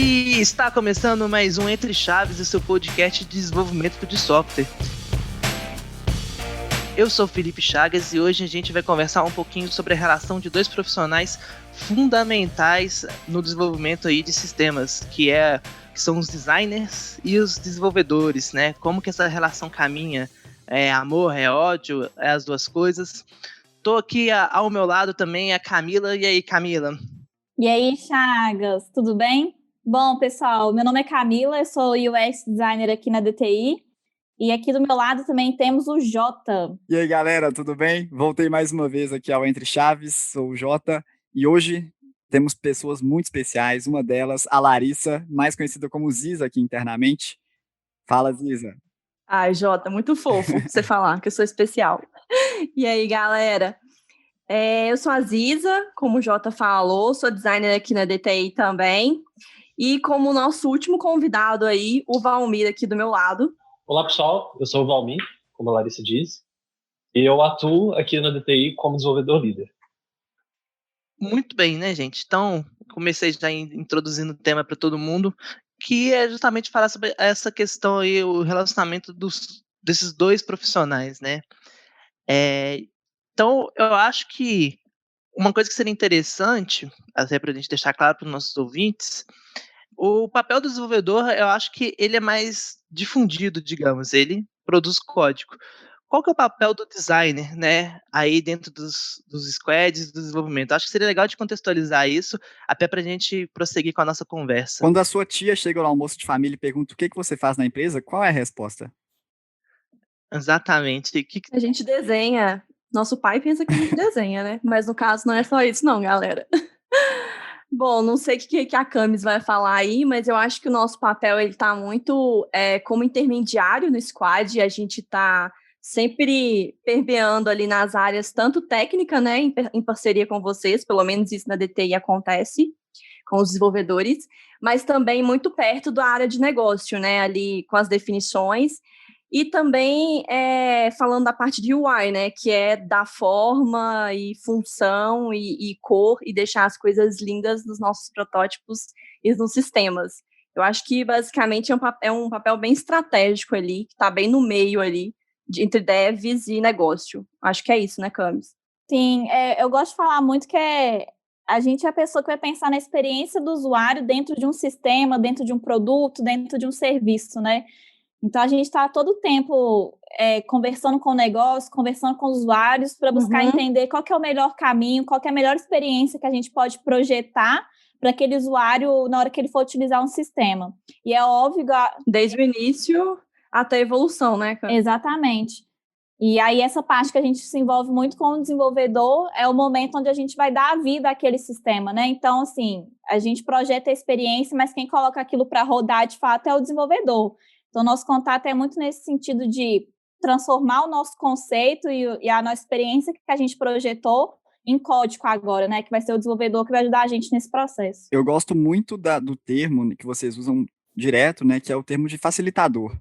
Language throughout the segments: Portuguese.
E está começando mais um Entre Chaves, o seu podcast de desenvolvimento de software. Eu sou Felipe Chagas e hoje a gente vai conversar um pouquinho sobre a relação de dois profissionais fundamentais no desenvolvimento aí de sistemas, que são os designers e os desenvolvedores, né? Como que essa relação caminha? É amor, é ódio, é as duas coisas. Tô aqui ao meu lado também a Camila. E aí, Camila? E aí, Chagas, tudo bem? Bom, pessoal, meu nome é Camila, eu sou UX designer aqui na DTI. E aqui do meu lado também temos o Jota. E aí, galera, tudo bem? Voltei mais uma vez aqui ao Entre Chaves, sou o Jota, e hoje temos pessoas muito especiais, uma delas, a Larissa, mais conhecida como Ziza aqui internamente. Fala, Ziza. Ai, Jota, muito fofo você falar que eu sou especial. E aí, galera? Eu sou a Ziza, como o Jota falou, sou designer aqui na DTI também. E como nosso último convidado aí, o Valmir aqui do meu lado. Olá, pessoal, eu sou o Valmir, como a Larissa diz, e eu atuo aqui na DTI como desenvolvedor líder. Muito bem, né, gente? Então, comecei já introduzindo o tema para todo mundo, que é justamente falar sobre essa questão aí, o relacionamento desses dois profissionais, né? Então, eu acho que uma coisa que seria interessante, até para a gente deixar claro para os nossos ouvintes, o papel do desenvolvedor, eu acho que ele é mais difundido, digamos, ele produz código. Qual que é o papel do designer, né, aí dentro dos squads do desenvolvimento? Acho que seria legal de contextualizar isso, até para a gente prosseguir com a nossa conversa. Quando a sua tia chega no almoço de família e pergunta o que você faz na empresa, qual é a resposta? Exatamente. A gente desenha. Nosso pai pensa que a gente desenha, né? Mas no caso não é só isso não, galera. Bom, não sei o que a Camis vai falar aí, mas eu acho que o nosso papel ele tá muito como intermediário no squad. A gente está sempre permeando ali nas áreas, tanto técnica, né, em parceria com vocês, pelo menos isso na DTI acontece, com os desenvolvedores, mas também muito perto da área de negócio, né, ali com as definições. E também falando da parte de UI, né, que é dar forma e função e cor e deixar as coisas lindas nos nossos protótipos e nos sistemas. Eu acho que basicamente é um papel bem estratégico ali, que está bem no meio ali, entre devs e negócio. Acho que é isso, né, Camis? Sim, eu gosto de falar muito que a gente é a pessoa que vai pensar na experiência do usuário dentro de um sistema, dentro de um produto, dentro de um serviço, né? Então, a gente está todo o tempo conversando com o negócio, conversando com os usuários para buscar entender qual que é o melhor caminho, qual que é a melhor experiência que a gente pode projetar para aquele usuário na hora que ele for utilizar um sistema. E é óbvio... Desde o início até a evolução, né, cara? Exatamente. E aí, essa parte que a gente se envolve muito com o desenvolvedor é o momento onde a gente vai dar a vida àquele sistema, né? Então, assim, a gente projeta a experiência, mas quem coloca aquilo para rodar, de fato, é o desenvolvedor. Então, nosso contato é muito nesse sentido de transformar o nosso conceito e a nossa experiência que a gente projetou em código agora, né? Que vai ser o desenvolvedor que vai ajudar a gente nesse processo. Eu gosto muito do termo que vocês usam direto, né, que é o termo de facilitador.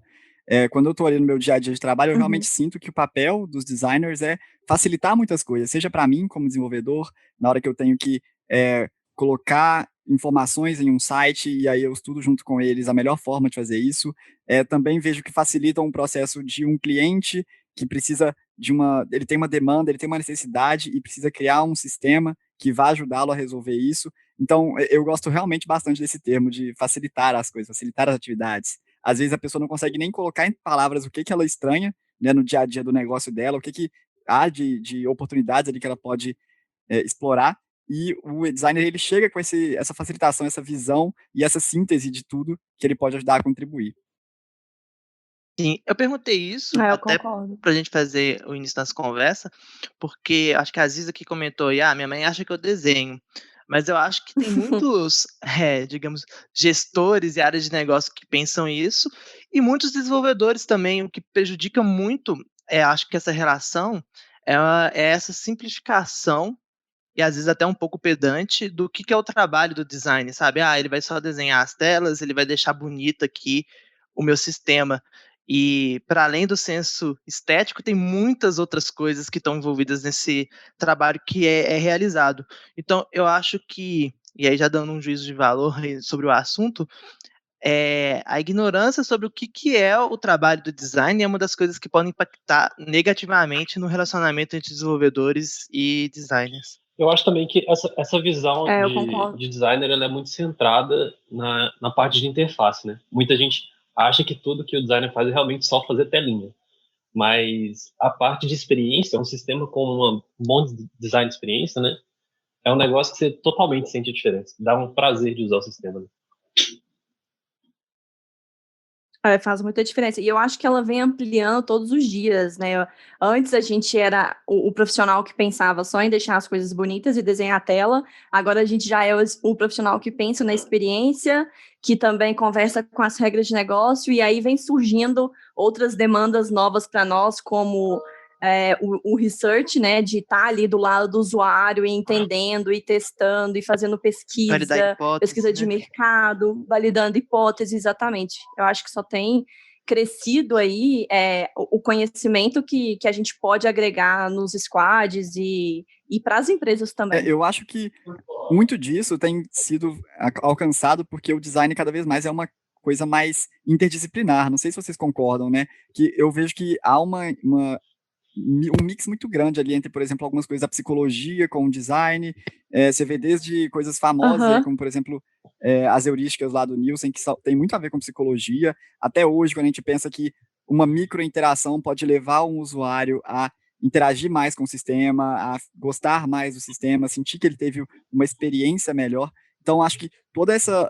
Quando eu estou ali no meu dia a dia de trabalho, eu realmente sinto que o papel dos designers é facilitar muitas coisas, seja para mim como desenvolvedor, na hora que eu tenho que colocar informações em um site e aí eu estudo junto com eles a melhor forma de fazer isso. Também vejo que facilitam um processo de um cliente que precisa ele tem uma demanda, ele tem uma necessidade e precisa criar um sistema que vai ajudá-lo a resolver isso. Então, eu gosto realmente bastante desse termo de facilitar as coisas, facilitar as atividades. Às vezes a pessoa não consegue nem colocar em palavras o que ela estranha, né, no dia a dia do negócio dela, o que há de oportunidades ali que ela pode explorar, e o designer ele chega com essa facilitação, essa visão e essa síntese de tudo que ele pode ajudar a contribuir. Sim, eu perguntei isso eu até concordo. pra gente fazer o início dessa conversa, porque acho que a Ziza que comentou aí, minha mãe acha que eu desenho. Mas eu acho que tem muitos, digamos, gestores e áreas de negócio que pensam isso, e muitos desenvolvedores também, o que prejudica muito, acho que essa relação é essa simplificação, e às vezes até um pouco pedante, do que é o trabalho do design, sabe? Ele vai só desenhar as telas, ele vai deixar bonito aqui o meu sistema. E para além do senso estético, tem muitas outras coisas que estão envolvidas nesse trabalho que é realizado. Então, eu acho que e aí já dando um juízo de valor sobre o assunto, a ignorância sobre o que é o trabalho do design é uma das coisas que podem impactar negativamente no relacionamento entre desenvolvedores e designers. Eu acho também que essa visão Eu concordo. de designer ela é muito centrada na parte de interface, né? Muita gente acha que tudo que o designer faz é realmente só fazer telinha. Mas a parte de experiência, um sistema com um bom design de experiência, né? É um negócio que você totalmente sente a diferença. Dá um prazer de usar o sistema. Né? Faz muita diferença. E eu acho que ela vem ampliando todos os dias, né? Antes a gente era o profissional que pensava só em deixar as coisas bonitas e desenhar a tela. Agora a gente já é o profissional que pensa na experiência, que também conversa com as regras de negócio, e aí vem surgindo outras demandas novas para nós, como o research, né? De estar ali do lado do usuário, e entendendo, e testando, e fazendo pesquisa, pesquisa de mercado, validando hipóteses, exatamente. Eu acho que só tem crescido aí o conhecimento que a gente pode agregar nos squads e para as empresas também. Eu acho que muito disso tem sido alcançado porque o design cada vez mais é uma coisa mais interdisciplinar. Não sei se vocês concordam, né? Que eu vejo que há um mix muito grande ali entre, por exemplo, algumas coisas da psicologia com o design, você vê desde coisas famosas, aí, como, por exemplo, as heurísticas lá do Nielsen, que tem muito a ver com psicologia, até hoje, quando a gente pensa que uma microinteração pode levar um usuário a interagir mais com o sistema, a gostar mais do sistema, sentir que ele teve uma experiência melhor. Então, acho que toda essa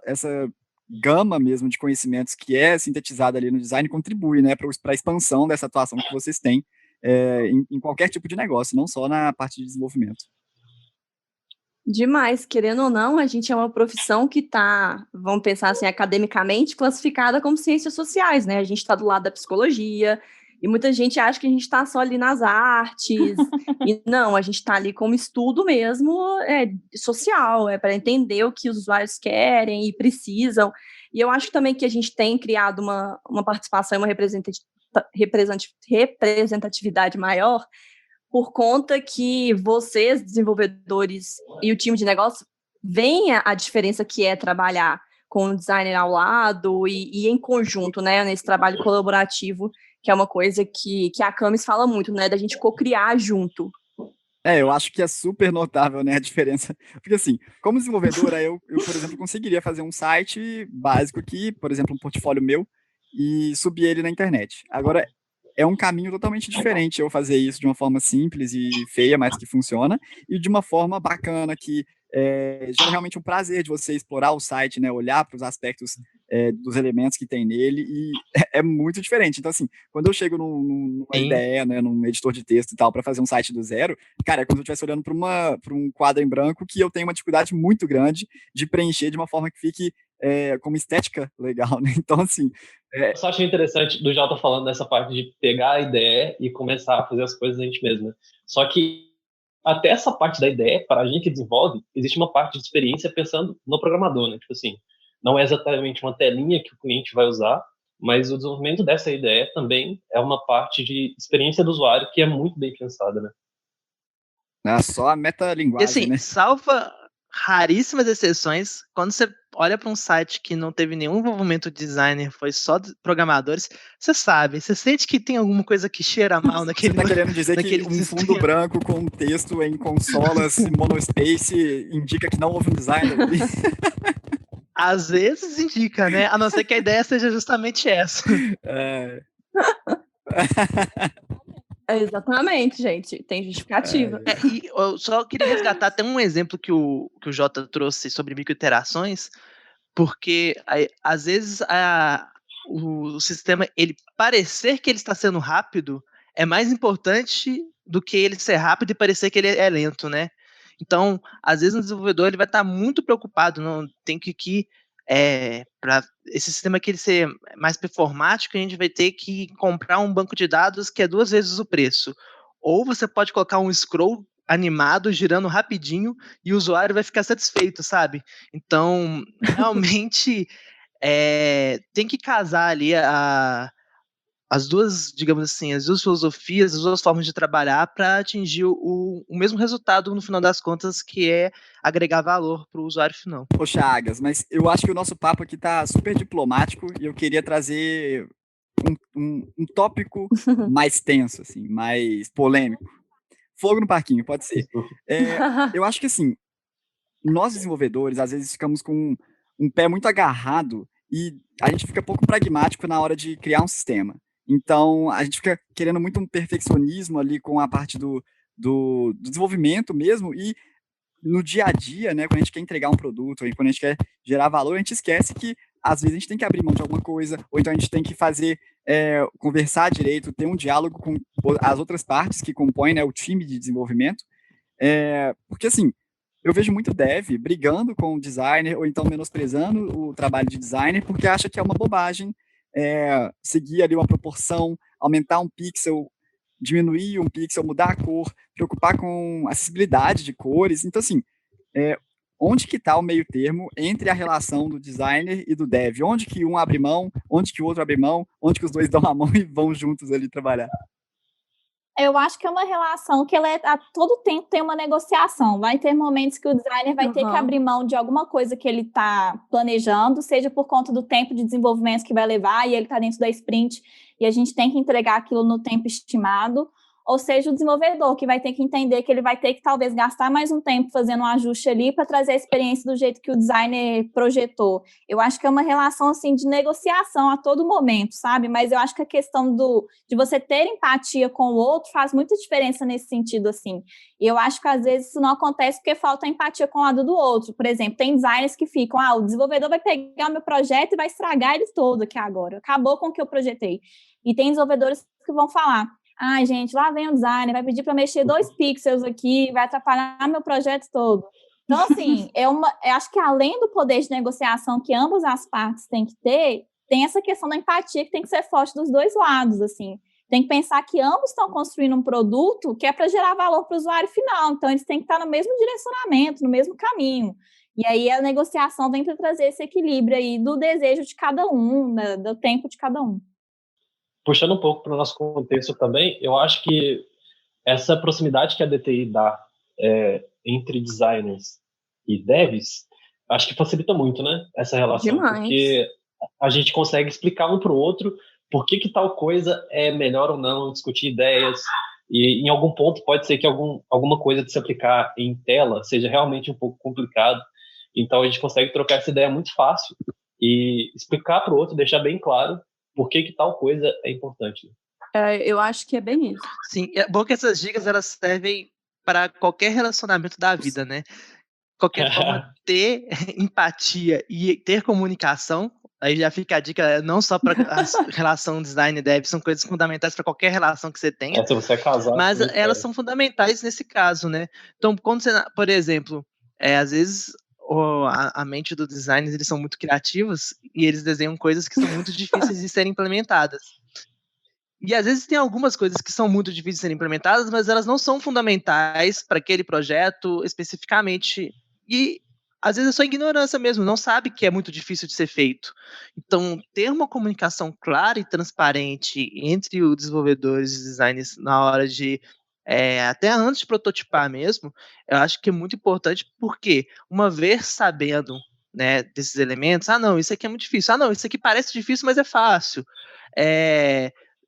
gama mesmo de conhecimentos que é sintetizada ali no design contribui, né, para a expansão dessa atuação que vocês têm em qualquer tipo de negócio, não só na parte de desenvolvimento. Demais, querendo ou não, a gente é uma profissão que está, vamos pensar assim, academicamente classificada como ciências sociais, né? A gente está do lado da psicologia, e muita gente acha que a gente está só ali nas artes, e não, a gente está ali como estudo mesmo social, para entender o que os usuários querem e precisam. E eu acho também que a gente tem criado uma participação e uma representatividade maior, por conta que vocês, desenvolvedores e o time de negócio, veem a diferença que é trabalhar com o designer ao lado e em conjunto, né, nesse trabalho colaborativo, que é uma coisa que a Camis fala muito, né, da gente co-criar junto. Eu acho que é super notável, né, a diferença. Porque, assim, como desenvolvedora, eu, por exemplo, conseguiria fazer um site básico aqui, por exemplo, um portfólio meu, e subir ele na internet. Agora, é um caminho totalmente diferente eu fazer isso de uma forma simples e feia, mas que funciona, e de uma forma bacana, que gera realmente um prazer de você explorar o site, né, olhar para os aspectos dos elementos que tem nele, e é muito diferente. Então, assim, quando eu chego numa IDE, né, num editor de texto e tal, para fazer um site do zero, cara, é como se eu estivesse olhando para um quadro em branco que eu tenho uma dificuldade muito grande de preencher de uma forma que fique com uma estética legal, né? Então, assim... Eu só achei interessante do Jota falando dessa parte de pegar a ideia e começar a fazer as coisas a gente mesmo, né? Só que até essa parte da ideia, para a gente que desenvolve, existe uma parte de experiência pensando no programador, né? Tipo assim, não é exatamente uma telinha que o cliente vai usar, mas o desenvolvimento dessa ideia também é uma parte de experiência do usuário que é muito bem pensada, né? Só a metalinguagem, assim, né? Salva raríssimas exceções, quando você olha para um site que não teve nenhum envolvimento de designer, foi só de programadores, você sabe, você sente que tem alguma coisa que cheira mal naquele... Você tá querendo dizer que um fundo branco com texto em consolas monospace indica que não houve um designer ali? Às vezes indica, né? A não ser que a ideia seja justamente essa. Exatamente, gente. Tem justificativa. E eu só queria resgatar até um exemplo que o Jota trouxe sobre microinterações, porque às vezes o sistema, ele parecer que ele está sendo rápido é mais importante do que ele ser rápido e parecer que ele é lento, né? Então, às vezes o desenvolvedor ele vai estar muito preocupado, não tem que para esse sistema aqui ele ser mais performático, a gente vai ter que comprar um banco de dados que é 2 vezes o preço. Ou você pode colocar um scroll animado, girando rapidinho, e o usuário vai ficar satisfeito, sabe? Então, realmente, tem que casar ali a as duas, digamos assim, as duas filosofias, as duas formas de trabalhar para atingir o mesmo resultado no final das contas, que é agregar valor para o usuário final. Poxa, Chagas, mas eu acho que o nosso papo aqui tá super diplomático e eu queria trazer um tópico mais tenso, assim, mais polêmico. Fogo no parquinho, pode ser. Eu acho que, assim, nós desenvolvedores, às vezes, ficamos com um pé muito agarrado e a gente fica pouco pragmático na hora de criar um sistema. Então, a gente fica querendo muito um perfeccionismo ali com a parte do desenvolvimento mesmo, e no dia a dia, né, quando a gente quer entregar um produto, ou quando a gente quer gerar valor, a gente esquece que, às vezes, a gente tem que abrir mão de alguma coisa, ou então a gente tem que fazer, conversar direito, ter um diálogo com as outras partes que compõem, né, o time de desenvolvimento, porque, assim, eu vejo muito dev brigando com o designer, ou então menosprezando o trabalho de designer, porque acha que é uma bobagem seguir ali uma proporção, aumentar um pixel, diminuir um pixel, mudar a cor, preocupar com acessibilidade de cores. Então, assim, onde que está o meio termo entre a relação do designer e do dev? Onde que um abre mão, onde que o outro abre mão, onde que os dois dão a mão e vão juntos ali trabalhar? Eu acho que é uma relação que ela a todo tempo tem uma negociação. Vai ter momentos que o designer vai ter que abrir mão de alguma coisa que ele está planejando, seja por conta do tempo de desenvolvimento que vai levar, e ele está dentro da sprint, e a gente tem que entregar aquilo no tempo estimado, ou seja, o desenvolvedor que vai ter que entender que ele vai ter que talvez gastar mais um tempo fazendo um ajuste ali para trazer a experiência do jeito que o designer projetou. Eu acho que é uma relação assim de negociação a todo momento, sabe? Mas eu acho que a questão de você ter empatia com o outro faz muita diferença nesse sentido, assim. E eu acho que às vezes isso não acontece porque falta empatia com o lado do outro. Por exemplo, tem designers que ficam, o desenvolvedor vai pegar o meu projeto e vai estragar ele todo aqui agora. Acabou com o que eu projetei. E tem desenvolvedores que vão falar: ai, gente, lá vem o designer, vai pedir para mexer 2 pixels aqui, vai atrapalhar meu projeto todo. Então, assim, eu acho que além do poder de negociação que ambas as partes têm que ter, tem essa questão da empatia que tem que ser forte dos dois lados, assim. Tem que pensar que ambos estão construindo um produto que é para gerar valor para o usuário final, então eles têm que estar no mesmo direcionamento, no mesmo caminho. E aí a negociação vem para trazer esse equilíbrio aí do desejo de cada um, do tempo de cada um. Puxando um pouco para o nosso contexto também, eu acho que essa proximidade que a DTI dá entre designers e devs, acho que facilita muito, né, essa relação. Demais. Porque a gente consegue explicar um para o outro por que tal coisa é melhor ou não, discutir ideias, e em algum ponto pode ser que alguma coisa de se aplicar em tela seja realmente um pouco complicado. Então a gente consegue trocar essa ideia muito fácil e explicar para o outro, deixar bem claro por que tal coisa é importante. Eu acho que é bem isso. Sim, é bom que essas dicas elas servem para qualquer relacionamento da vida, né? Qualquer forma, ter empatia e ter comunicação, aí já fica a dica, não só para a relação design e dev, são coisas fundamentais para qualquer relação que você tenha, se você é casado, mas elas são fundamentais nesse caso, né? Então, quando você, por exemplo, às vezes a mente do designer, eles são muito criativos e eles desenham coisas que são muito difíceis de serem implementadas. E às vezes tem algumas coisas que são muito difíceis de serem implementadas, mas elas não são fundamentais para aquele projeto especificamente. E às vezes é só ignorância mesmo, não sabe que é muito difícil de ser feito. Então, ter uma comunicação clara e transparente entre os desenvolvedores e designers na hora de até antes de prototipar mesmo, eu acho que é muito importante, porque uma vez sabendo, né, desses elementos, não, isso aqui é muito difícil, não, isso aqui parece difícil, mas é fácil,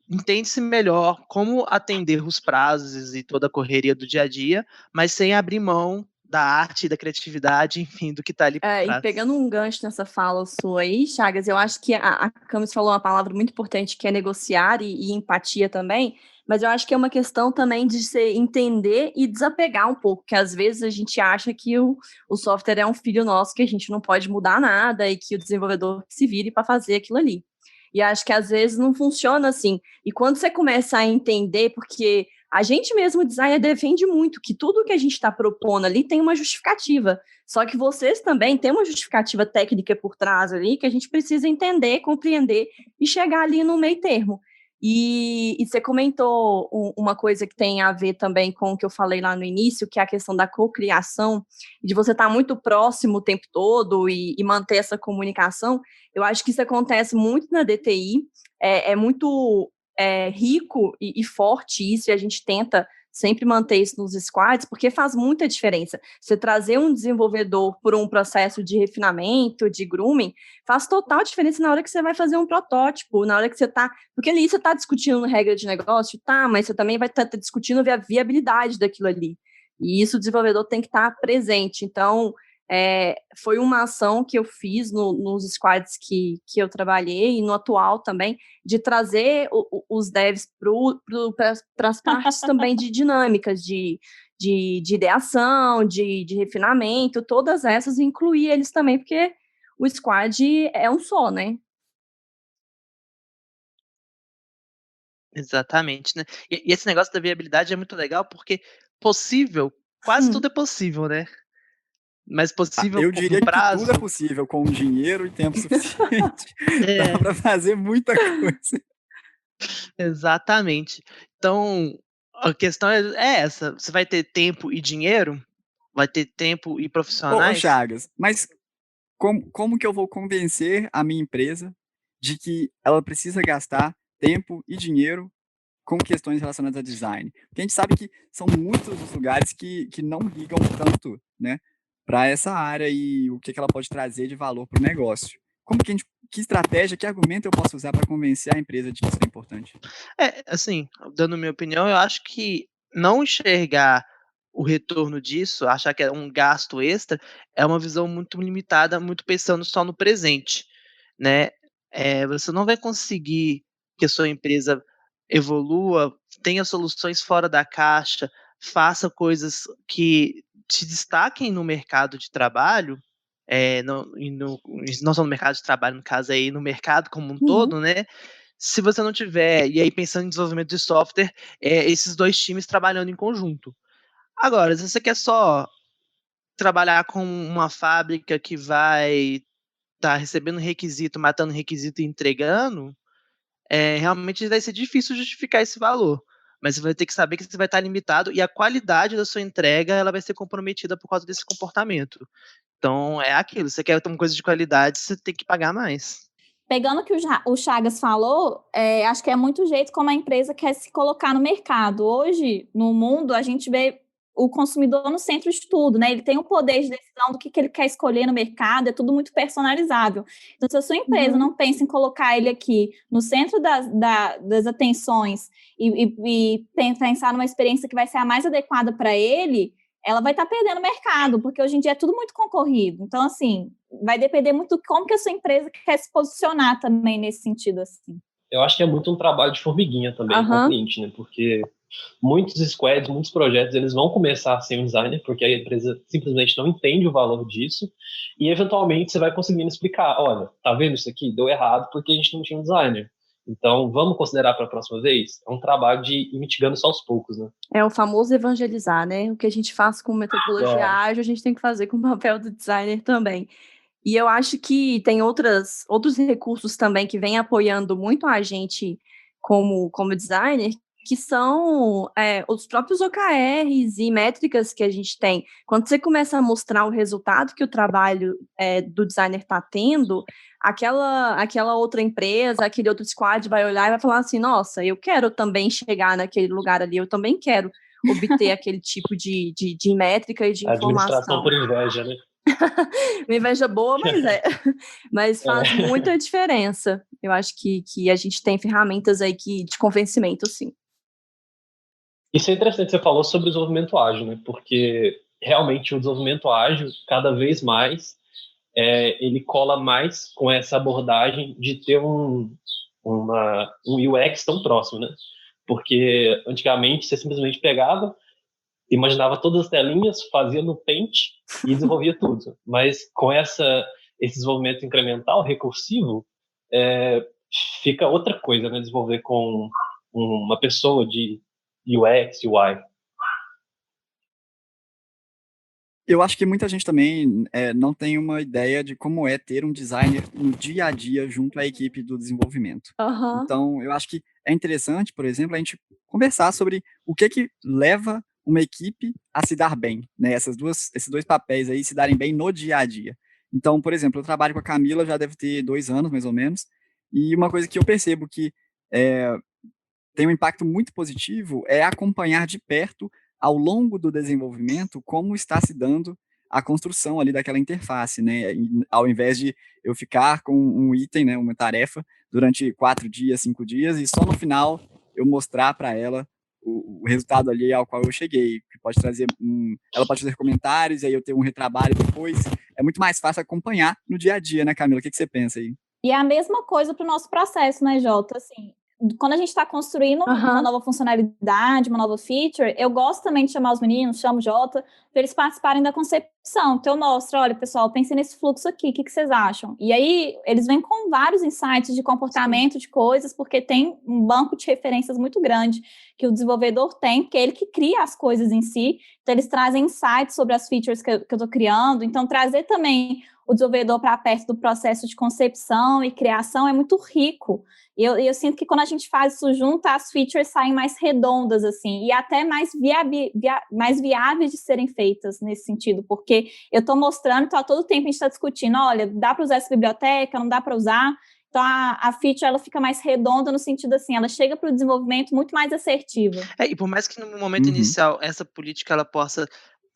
entende-se melhor como atender os prazos e toda a correria do dia a dia, mas sem abrir mão da arte, da criatividade, enfim, do que está ali por trás. E pegando um gancho nessa fala sua aí, Chagas, eu acho que a Camis falou uma palavra muito importante, que é negociar e empatia também, mas eu acho que é uma questão também de se entender e desapegar um pouco, que às vezes a gente acha que o software é um filho nosso, que a gente não pode mudar nada e que o desenvolvedor se vire para fazer aquilo ali. E acho que às vezes não funciona assim. E quando você começa a entender, porque a gente mesmo, designer, defende muito que tudo que a gente está propondo ali tem uma justificativa. Só que vocês também têm uma justificativa técnica por trás ali que a gente precisa entender, compreender e chegar ali no meio termo. E você comentou uma coisa que tem a ver também com o que eu falei lá no início, que é a questão da cocriação, de você estar muito próximo o tempo todo e manter essa comunicação. Eu acho que isso acontece muito na DTI, é muito rico e forte isso, e a gente tenta sempre manter isso nos squads, porque faz muita diferença. Você trazer um desenvolvedor por um processo de refinamento, de grooming, faz total diferença na hora que você vai fazer um protótipo, na hora que você está... Porque ali você está discutindo regra de negócio, tá, mas você também vai estar discutindo a viabilidade daquilo ali. E isso o desenvolvedor tem que estar presente. Então, foi uma ação que eu fiz nos squads que eu trabalhei, e no atual também, de trazer os devs para as partes também de dinâmicas, de ideação, de refinamento, todas essas, e incluir eles também, porque o squad é um só, né? Exatamente, né. E esse negócio da viabilidade é muito legal, porque possível, quase tudo é possível, né. Mas possível Eu com diria que prazo tudo é possível com dinheiro e tempo suficiente. Dá é, para fazer muita coisa. exatamente. Então, a questão é essa, você vai ter tempo e dinheiro? Vai ter tempo e Ô profissionais? Chagas, mas como que eu vou convencer a minha empresa de que ela precisa gastar tempo e dinheiro com questões relacionadas a design? Porque a gente sabe que são muitos os lugares que não ligam tanto, né, para essa área e o que ela pode trazer de valor para o negócio. Que estratégia, que argumento eu posso usar para convencer a empresa de que isso é importante? Assim, dando minha opinião, eu acho que não enxergar o retorno disso, achar que é um gasto extra, é uma visão muito limitada, muito pensando só no presente, né. Você não vai conseguir que a sua empresa evolua, tenha soluções fora da caixa, faça coisas que te destaquem no mercado de trabalho, não só no mercado de trabalho, no caso aí, no mercado como um Uhum. todo, né, se você não tiver, e aí pensando em desenvolvimento de software, esses 2 times trabalhando em conjunto. Agora, se você quer só trabalhar com uma fábrica que vai estar recebendo requisito, matando requisito e entregando, realmente vai ser difícil justificar esse valor. Mas você vai ter que saber que você vai estar limitado e a qualidade da sua entrega, ela vai ser comprometida por causa desse comportamento. Então é aquilo, você quer ter uma coisa de qualidade, você tem que pagar mais. Pegando o que o Chagas falou, acho que é muito jeito como a empresa quer se colocar no mercado. Hoje, no mundo, a gente vê o consumidor no centro de tudo, né? Ele tem o poder de decisão do que ele quer escolher no mercado, é tudo muito personalizável. Então, se a sua empresa não pensa em colocar ele aqui no centro das atenções e pensar numa experiência que vai ser a mais adequada para ele, ela vai estar perdendo mercado, porque hoje em dia é tudo muito concorrido. Então, assim, vai depender muito de como que a sua empresa quer se posicionar também nesse sentido, assim. Eu acho que é muito um trabalho de formiguinha também com o cliente, né? Porque muitos squads, muitos projetos, eles vão começar sem um designer, porque a empresa simplesmente não entende o valor disso, e eventualmente você vai conseguindo explicar, olha, tá vendo isso aqui? Deu errado porque a gente não tinha um designer. Então, vamos considerar para a próxima vez? É um trabalho de ir mitigando só aos poucos, né? É o famoso evangelizar, né? O que a gente faz com metodologia ágil, a gente tem que fazer com o papel do designer também. E eu acho que tem outros recursos também que vêm apoiando muito a gente como designer, que são os próprios OKRs e métricas que a gente tem. Quando você começa a mostrar o resultado que o trabalho do designer está tendo, aquela outra empresa, aquele outro squad vai olhar e vai falar assim, nossa, eu quero também chegar naquele lugar ali, eu também quero obter aquele tipo de métrica e de Administração informação. por inveja, né? Uma inveja boa, mas faz muita diferença. Eu acho que a gente tem ferramentas aí de convencimento, sim. Isso é interessante, você falou sobre o desenvolvimento ágil, né? Porque realmente o desenvolvimento ágil, cada vez mais, ele cola mais com essa abordagem de ter um UX tão próximo, né? Porque antigamente você simplesmente pegava, imaginava todas as telinhas, fazia no Paint e desenvolvia tudo. Mas com esse desenvolvimento incremental, recursivo, fica outra coisa, né? Desenvolver com uma pessoa de UX, UI. Eu acho que muita gente também não tem uma ideia de como é ter um designer no dia a dia junto à equipe do desenvolvimento. Então, eu acho que é interessante, por exemplo, a gente conversar sobre o que leva uma equipe a se dar bem, né? Esses dois papéis aí se darem bem no dia a dia. Então, por exemplo, eu trabalho com a Camila, já deve ter 2 anos, mais ou menos, e uma coisa que eu percebo que tem um impacto muito positivo é acompanhar de perto, ao longo do desenvolvimento, como está se dando a construção ali daquela interface, né? Ao invés de eu ficar com um item, né, uma tarefa, durante 4 dias, 5 dias, e só no final eu mostrar para ela o resultado ali ao qual eu cheguei, que pode trazer ela pode fazer comentários, e aí eu tenho um retrabalho depois. É muito mais fácil acompanhar no dia a dia, né, Camila? O que você pensa aí? E é a mesma coisa para o nosso processo, né, Jota? Assim, quando a gente está construindo uma nova funcionalidade, uma nova feature, eu gosto também de chamar os meninos, chamo o Jota, para eles participarem da concepção. Então eu mostro, olha, pessoal, pensem nesse fluxo aqui, o que vocês acham? E aí eles vêm com vários insights de comportamento, de coisas, porque tem um banco de referências muito grande que o desenvolvedor tem, porque é ele que cria as coisas em si. Então eles trazem insights sobre as features que eu estou criando. Então trazer também o desenvolvedor para perto do processo de concepção e criação é muito rico. E eu sinto que quando a gente faz isso junto, as features saem mais redondas, assim, e até mais viáveis de serem feitas nesse sentido, porque eu estou mostrando, então a todo tempo a gente está discutindo, olha, dá para usar essa biblioteca, não dá para usar. Então a feature ela fica mais redonda no sentido assim, ela chega para o desenvolvimento muito mais assertiva. E por mais que no momento inicial essa política ela possa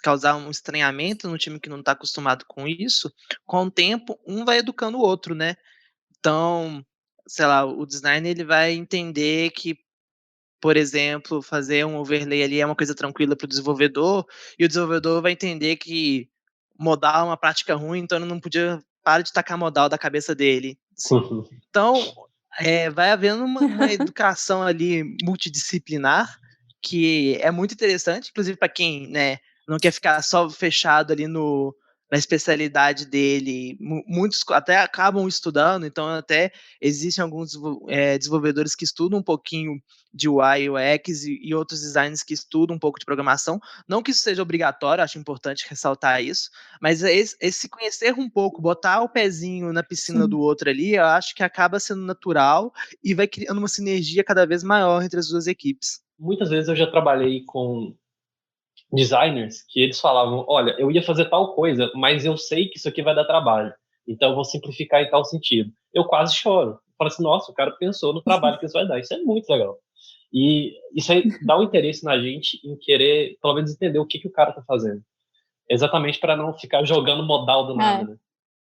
causar um estranhamento no time que não está acostumado com isso, com o tempo um vai educando o outro, né? Então, sei lá, o designer ele vai entender que, por exemplo, fazer um overlay ali é uma coisa tranquila para o desenvolvedor, e o desenvolvedor vai entender que modal é uma prática ruim, então ele não podia parar de tacar modal da cabeça dele. Então, vai havendo uma educação ali multidisciplinar que é muito interessante, inclusive para quem, né, não quer ficar só fechado ali na especialidade dele. Muitos até acabam estudando, então até existem alguns desenvolvedores que estudam um pouquinho de UI e UX e outros designers que estudam um pouco de programação. Não que isso seja obrigatório, acho importante ressaltar isso, mas esse conhecer um pouco, botar o pezinho na piscina do outro ali, eu acho que acaba sendo natural e vai criando uma sinergia cada vez maior entre as duas equipes. Muitas vezes eu já trabalhei com designers que eles falavam, olha, eu ia fazer tal coisa, mas eu sei que isso aqui vai dar trabalho, então eu vou simplificar em tal sentido. Eu quase choro. Eu falo assim, nossa, o cara pensou no trabalho que isso vai dar. Isso é muito legal. E isso aí dá um interesse na gente em querer, pelo menos, entender o que o cara tá fazendo. Exatamente para não ficar jogando modal do nada, né?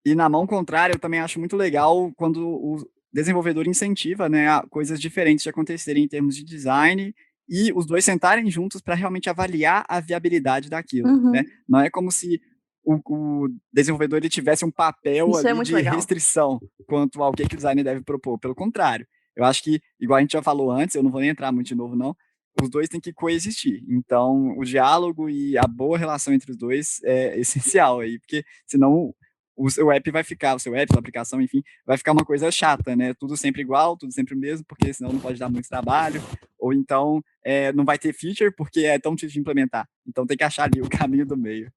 E na mão contrária, eu também acho muito legal quando o desenvolvedor incentiva, né, a coisas diferentes de acontecerem em termos de design e os dois sentarem juntos para realmente avaliar a viabilidade daquilo, né? Não é como se o desenvolvedor ele tivesse um papel Isso ali de restrição quanto ao que o designer deve propor. Pelo contrário, eu acho que, igual a gente já falou antes, eu não vou nem entrar muito de novo, não, os dois têm que coexistir. Então, o diálogo e a boa relação entre os dois é essencial aí, porque senão o seu app, sua aplicação, enfim, vai ficar uma coisa chata, né? Tudo sempre igual, tudo sempre o mesmo, porque senão não pode dar muito trabalho, ou então não vai ter feature porque é tão difícil de implementar. Então tem que achar ali o caminho do meio.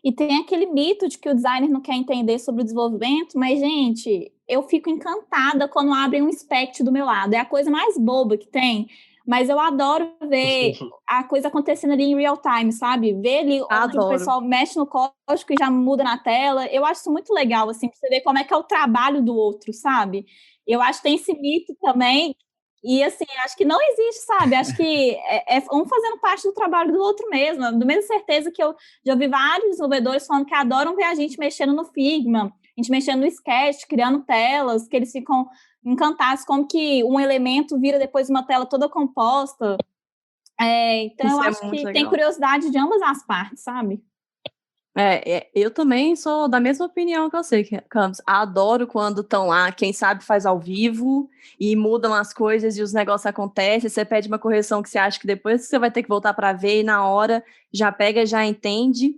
E tem aquele mito de que o designer não quer entender sobre o desenvolvimento, mas, gente, eu fico encantada quando abrem um spec do meu lado. É a coisa mais boba que tem, mas eu adoro ver a coisa acontecendo ali em real time, sabe? Ver ali onde o pessoal mexe no código e já muda na tela. Eu acho isso muito legal, assim, pra você ver como é que é o trabalho do outro, sabe? Eu acho que tem esse mito também. E, assim, acho que não existe, sabe? Acho que é um fazendo parte do trabalho do outro mesmo. Da mesma certeza que eu já ouvi vários desenvolvedores falando que adoram ver a gente mexendo no Figma, a gente mexendo no Sketch, criando telas, que eles ficam encantados como que um elemento vira depois uma tela toda composta. Então, isso eu acho que legal. Tem curiosidade de ambas as partes, sabe? Eu também sou da mesma opinião que você, Campos. Adoro quando estão lá, quem sabe faz ao vivo e mudam as coisas e os negócios acontecem, você pede uma correção que você acha que depois você vai ter que voltar para ver e na hora já pega, já entende,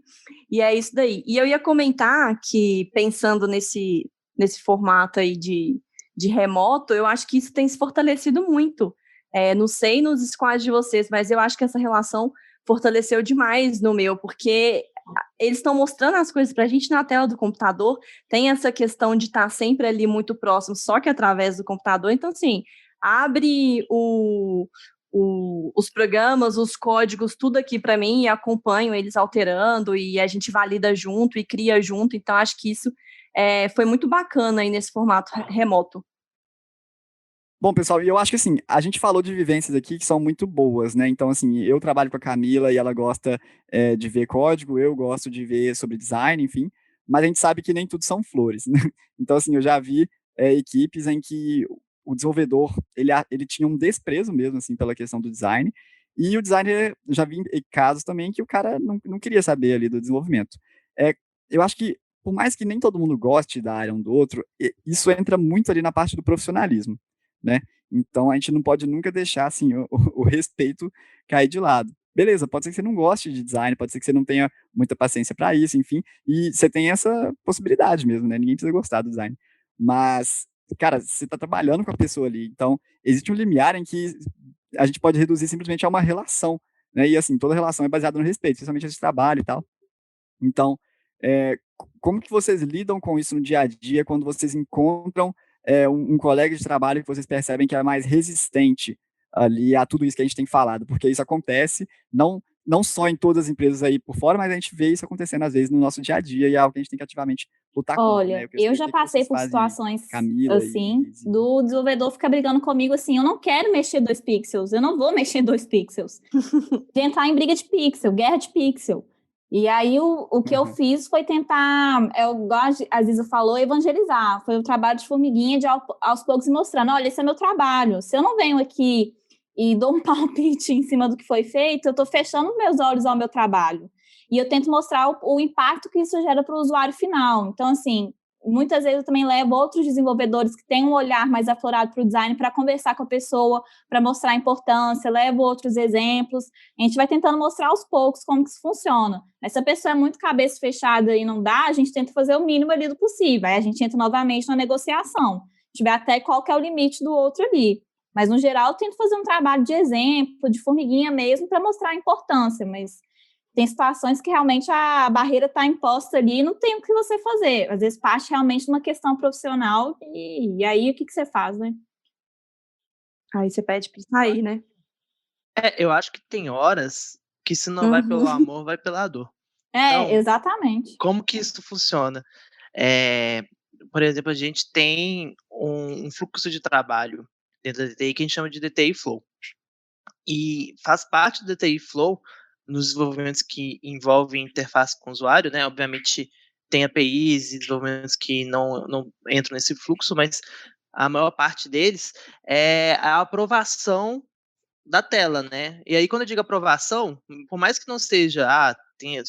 e é isso daí. E eu ia comentar que, pensando nesse formato aí de remoto, eu acho que isso tem se fortalecido muito. Não sei nos squads de vocês, mas eu acho que essa relação fortaleceu demais no meu, porque eles estão mostrando as coisas para a gente na tela do computador, tem essa questão de estar sempre ali muito próximo, só que através do computador. Então, assim, abre os programas, os códigos, tudo aqui para mim e acompanho eles alterando e a gente valida junto e cria junto. Então, acho que isso foi muito bacana aí nesse formato remoto. Bom, pessoal, e eu acho que assim, a gente falou de vivências aqui que são muito boas, né? Então, assim, eu trabalho com a Camila e ela gosta de ver código, eu gosto de ver sobre design, enfim, mas a gente sabe que nem tudo são flores, né? Então, assim, eu já vi equipes em que o desenvolvedor, ele tinha um desprezo mesmo, assim, pela questão do design, e o designer, já vi em casos também que o cara não queria saber ali do desenvolvimento. É, eu acho que, por mais que nem todo mundo goste da área um do outro, isso entra muito ali na parte do profissionalismo, né? Então a gente não pode nunca deixar assim o respeito cair de lado. Beleza, pode ser que você não goste de design, pode ser que você não tenha muita paciência para isso, enfim, e você tem essa possibilidade mesmo, né? Ninguém precisa gostar do design. Mas, cara, você está trabalhando com a pessoa ali, então existe um limiar em que a gente pode reduzir simplesmente a uma relação, né? E assim, toda relação é baseada no respeito, especialmente esse trabalho e tal. Então, como que vocês lidam com isso no dia a dia quando vocês encontram um colega de trabalho que vocês percebem que é mais resistente ali a tudo isso que a gente tem falado? Porque isso acontece não só em todas as empresas aí por fora, mas a gente vê isso acontecendo às vezes no nosso dia a dia e é algo que a gente tem que ativamente lutar contra, né? Olha, eu já O que passei vocês por fazem aí, situações Camila assim, e do desenvolvedor ficar brigando comigo assim, eu não quero mexer 2 pixels, eu não vou mexer 2 pixels. De entrar em briga de pixel, guerra de pixel. E aí o que eu fiz foi tentar, igual a Ziza falou, evangelizar. Foi o trabalho de formiguinha, de aos poucos mostrando, olha, esse é meu trabalho. Se eu não venho aqui e dou um palpite em cima do que foi feito, eu estou fechando meus olhos ao meu trabalho. E eu tento mostrar o impacto que isso gera para o usuário final. Então, assim, muitas vezes eu também levo outros desenvolvedores que têm um olhar mais aflorado para o design para conversar com a pessoa, para mostrar a importância, levo outros exemplos. A gente vai tentando mostrar aos poucos como que isso funciona. Mas se a pessoa é muito cabeça fechada e não dá, a gente tenta fazer o mínimo ali do possível. Aí a gente entra novamente na negociação. A gente vê até qual que é o limite do outro ali. Mas, no geral, eu tento fazer um trabalho de exemplo, de formiguinha mesmo, para mostrar a importância, mas tem situações que realmente a barreira está imposta ali e não tem o que você fazer. Às vezes parte realmente de uma questão profissional e aí o que você faz, né? Aí você pede para sair, né? Eu acho que tem horas que se não vai pelo amor, vai pela dor. Então, Exatamente. como que isso funciona? Por exemplo, a gente tem um fluxo de trabalho dentro da DTI que a gente chama de DTI Flow. E faz parte do DTI Flow, nos desenvolvimentos que envolvem interface com o usuário, né? Obviamente tem APIs e desenvolvimentos que não entram nesse fluxo, mas a maior parte deles é a aprovação da tela, né? E aí, quando eu digo aprovação, por mais que não seja,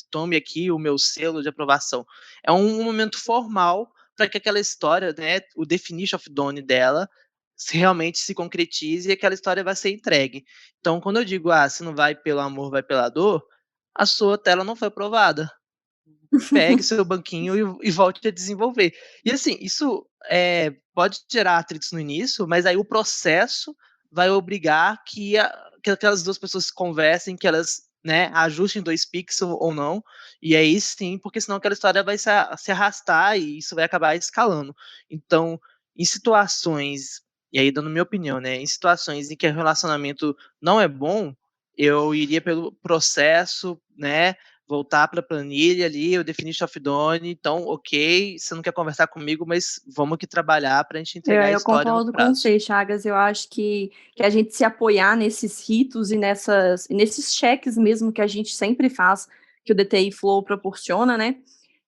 tome aqui o meu selo de aprovação, é um momento formal para que aquela história, né, o definition of done dela, realmente se concretize e aquela história vai ser entregue. Então, quando eu digo, se não vai pelo amor, vai pela dor, a sua tela não foi aprovada. Pegue seu banquinho e volte a desenvolver. E assim, isso pode gerar atritos no início, mas aí o processo vai obrigar que aquelas duas pessoas se conversem, que elas, né, ajustem 2 pixels ou não, e aí sim, porque senão aquela história vai se arrastar e isso vai acabar escalando. Então, em situações, e aí dando minha opinião, né, em situações em que o relacionamento não é bom, eu iria pelo processo, né, voltar para a planilha ali, o definition of done, então, ok, você não quer conversar comigo, mas vamos aqui trabalhar para a gente entregar a Eu história no concordo com prazo. você, Chagas. Eu acho que a gente se apoiar nesses ritos e nesses cheques mesmo que a gente sempre faz, que o DTI Flow proporciona, né?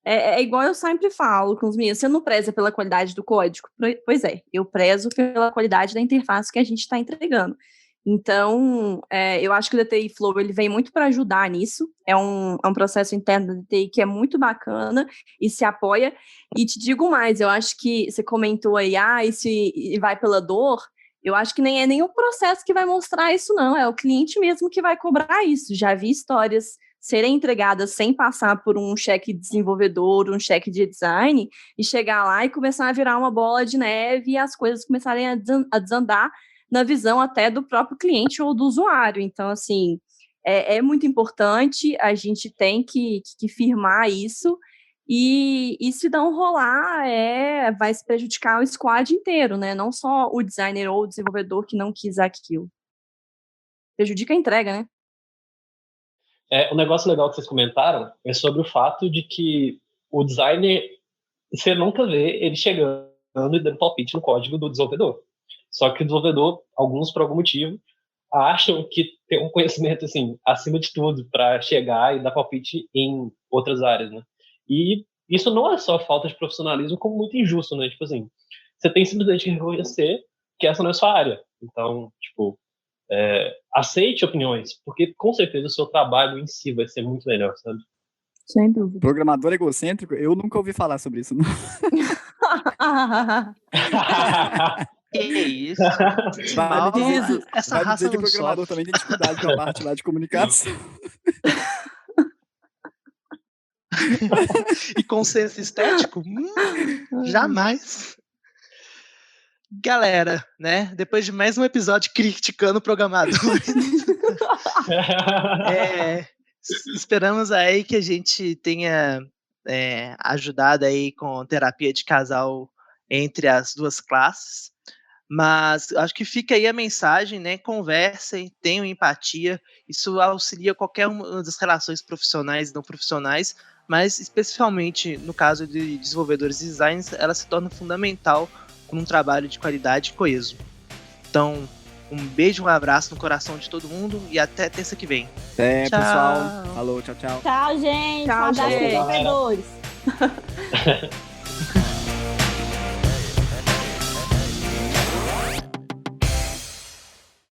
É igual eu sempre falo com os meninos, você não preza pela qualidade do código? Pois é, eu prezo pela qualidade da interface que a gente está entregando. Então, eu acho que o DTI Flow ele vem muito para ajudar nisso. É um processo interno da DTI que é muito bacana e se apoia. E te digo mais, eu acho que você comentou aí, e vai pela dor. Eu acho que nem é nenhum processo que vai mostrar isso, não. É o cliente mesmo que vai cobrar isso. Já vi histórias serem entregadas sem passar por um cheque de desenvolvedor, um cheque de design, e chegar lá e começar a virar uma bola de neve e as coisas começarem a desandar na visão até do próprio cliente ou do usuário. Então, assim, é muito importante, a gente tem que firmar isso, e se não rolar, vai se prejudicar o squad inteiro, né? Não só o designer ou o desenvolvedor que não quis aquilo. Prejudica a entrega, né? Um negócio legal que vocês comentaram é sobre o fato de que o designer, você nunca vê ele chegando e dando palpite no código do desenvolvedor. Só que o desenvolvedor, alguns por algum motivo, acham que tem um conhecimento assim acima de tudo para chegar e dar palpite em outras áreas, né? E isso não é só falta de profissionalismo, como muito injusto, né? Tipo assim, você tem simplesmente que reconhecer que essa não é sua área. Então, tipo, aceite opiniões, porque com certeza o seu trabalho em si vai ser muito melhor, sabe? Sem dúvida. Programador egocêntrico, eu nunca ouvi falar sobre isso. Não. Que isso? Vale dizer que, Essa vale raça dizer que não programador sofre. também tem dificuldade com a parte lá de comunicação. E consenso estético? Jamais. Galera, né? Depois de mais um episódio criticando programadores, esperamos aí que a gente tenha ajudado aí com terapia de casal entre as duas classes. Mas acho que fica aí a mensagem, né? Conversem, tenham empatia. Isso auxilia qualquer uma das relações profissionais e não profissionais, mas especificamente no caso de desenvolvedores e designers, ela se torna fundamental com um trabalho de qualidade e coeso. Então, um beijo, um abraço no coração de todo mundo e até terça que vem. Até, Tchau. pessoal. Falou, tchau, tchau. Tchau, gente. Tchau, Um abraço, gente. desenvolvedores.